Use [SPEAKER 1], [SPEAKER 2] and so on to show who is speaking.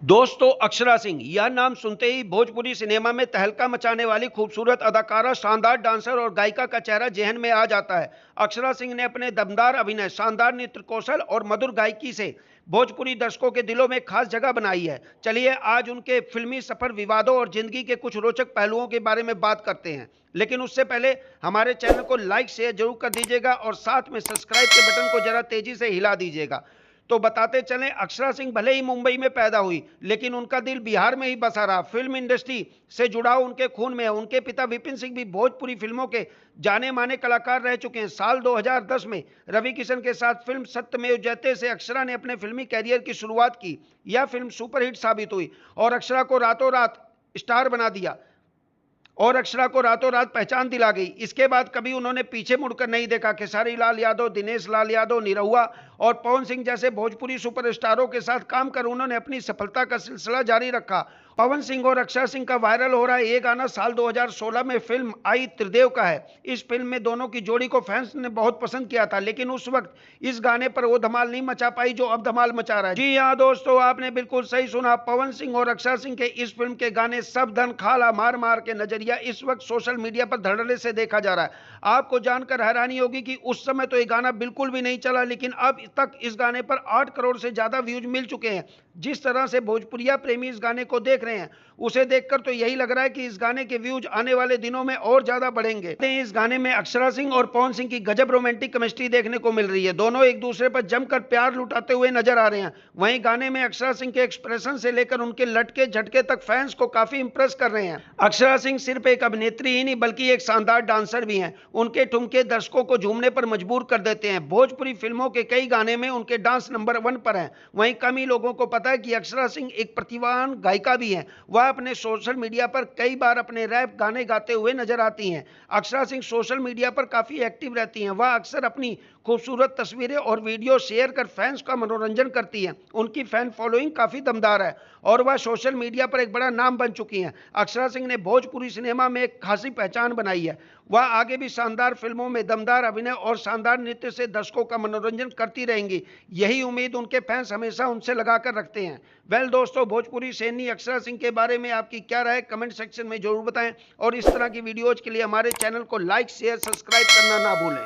[SPEAKER 1] दोस्तों, अक्षरा सिंह यह नाम सुनते ही भोजपुरी सिनेमा में तहलका मचाने वाली खूबसूरत अदाकारा, शानदार डांसर और गायिका का चेहरा जेहन में आ जाता है। अक्षरा सिंह ने अपने दमदार अभिनय, शानदार नृत्य कौशल और मधुर गायकी से भोजपुरी दर्शकों के दिलों में खास जगह बनाई है। चलिए आज उनके फिल्मी सफर, विवादों और जिंदगी के कुछ रोचक पहलुओं के बारे में बात करते हैं। लेकिन उससे पहले हमारे चैनल को लाइक शेयर जरूर कर दीजिएगा और साथ में सब्सक्राइब के बटन को जरा तेजी से हिला दीजिएगा। तो बताते चलें, अक्षरा सिंह भले ही मुंबई में पैदा हुई, लेकिन उनका दिल बिहार में ही बसा रहा। फिल्म इंडस्ट्री से जुड़ाव उनके खून में है। उनके पिता विपिन सिंह भी भोजपुरी फिल्मों के जाने माने कलाकार रह चुके हैं। साल 2010 में रवि किशन के साथ फिल्म सत्यमेव जयते से अक्षरा ने अपने फिल्मी कैरियर की शुरुआत की। यह फिल्म सुपरहिट साबित हुई और अक्षरा को रातों रात स्टार बना दिया और अक्षरा को रातों रात पहचान दिला गई। इसके बाद कभी उन्होंने पीछे मुड़कर नहीं देखा। खेसारी लाल यादव, दिनेश लाल यादव, निरहुआ और पवन सिंह जैसे भोजपुरी सुपरस्टारों के साथ काम कर उन्होंने अपनी सफलता का सिलसिला जारी रखा। पवन सिंह और अक्षरा सिंह का वायरल हो रहा है ये गाना साल 2016 में फिल्म आई त्रिदेव का है। इस फिल्म में दोनों की जोड़ी को फैंस ने बहुत पसंद किया था, लेकिन उस वक्त इस गाने पर वो धमाल नहीं मचा पाई जो अब धमाल मचा रहा है। जी हाँ दोस्तों, आपने बिल्कुल सही सुना। पवन सिंह और अक्षरा सिंह के इस फिल्म के गाने सब धन खाला मार मार के नजरिया इस वक्त सोशल मीडिया पर धड़ल्ले से देखा जा रहा है। आपको जानकर हैरानी होगी कि उस समय तो ये गाना बिल्कुल भी नहीं चला, लेकिन अब तक इस गाने पर 8 करोड़ से ज्यादा व्यूज मिल चुके हैं। जिस तरह से भोजपुरिया प्रेमी इस गाने को देख रहे हैं, उसे देखकर तो यही लग रहा है कि इस गाने के व्यूज आने वाले दिनों में और ज्यादा बढ़ेंगे। इस गाने में अक्षरा सिंह और पवन सिंह की गजब रोमांटिक केमिस्ट्री देखने को मिल रही है। दोनों एक दूसरे पर जमकर प्यार लुटाते हुए नजर आ रहे हैं। वहीं गाने में अक्षरा सिंह के एक्सप्रेशन से लेकर उनके लटके झटके तक फैंस को काफी इंप्रेस कर रहे हैं। अक्षरा सिंह सिर्फ एक अभिनेत्री ही नहीं बल्कि एक शानदार डांसर भी हैं। उनके ठुमके दर्शकों को झूमने पर मजबूर कर देते हैं। भोजपुरी फिल्मों के कई गाने में उनके डांस नंबर 1 पर हैं। वहीं कम ही लोगों को पता है कि अक्षरा सिंह एक प्रतिभावान गायिका भी हैं। वह अपने सोशल मीडिया पर कई बार अपने रैप गाने गाते हुए नजर आती हैं। अक्षरा सिंह सोशल मीडिया पर काफी एक्टिव रहती हैं। वह अक्सर अपनी खूबसूरत तस्वीरें और वीडियो शेयर कर फैंस का मनोरंजन करती हैं। उनकी फैन फॉलोइंग काफी दमदार है और वह सोशल मीडिया पर एक बड़ा नाम बन चुकी हैं। अक्षरा सिंह ने भोजपुरी सिनेमा में एक खासी पहचान बनाई है। वह आगे भी शानदार फिल्मों में दमदार अभिनय और शानदार नृत्य से दर्शकों का मनोरंजन करती रहेंगी। यही उम्मीद उनके फैंस हमेशा उनसे लगाकर रखते हैं। वेल दोस्तों, भोजपुरी सेनी अक्षरा सिंह के बारे में आपकी क्या राय कमेंट सेक्शन में जरूर बताएं और इस तरह की वीडियोज के लिए हमारे चैनल को लाइक शेयर सब्सक्राइब करना ना भूलें।